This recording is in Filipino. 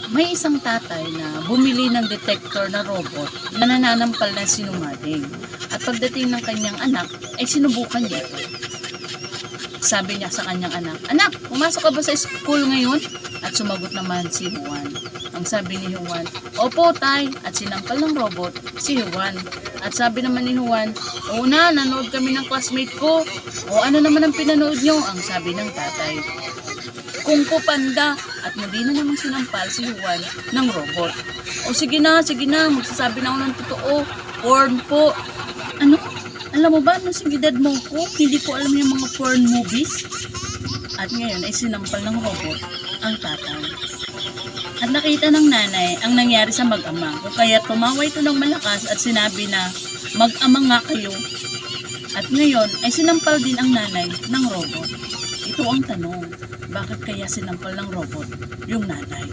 May isang tatay na bumili ng detector na robot na nananampal ng sinungaling. At pagdating ng kanyang anak, ay sinubukan niya ito. Sabi niya sa kanyang anak, "Anak, pumasok ka ba sa school ngayon?" At sumagot naman si Juan. Ang sabi ni Juan, "Opo, tay." At sinampal ng robot si Juan. At sabi naman ni Juan, "Oo na, nanood kami ng classmate ko." "O ano naman ang pinanood niyo?" Ang sabi ng tatay, "Kung Fu Panda." At muli na naman sinampal si Juan ng robot. "O sige na, magsasabi na ako ng totoo. Porn po." "Ano? Alam mo ba, nung edad mo ko, hindi ko alam yung mga porn movies?" At ngayon ay sinampal ng robot ang tatay. At nakita ng nanay ang nangyari sa mag-ama. Kung kaya tumawa ito ng malakas at sinabi na, "Mag-ama nga kayo." At ngayon ay sinampal din ang nanay ng robot. Ito ang tanong, bakit kaya sinampal ng robot yung nanay?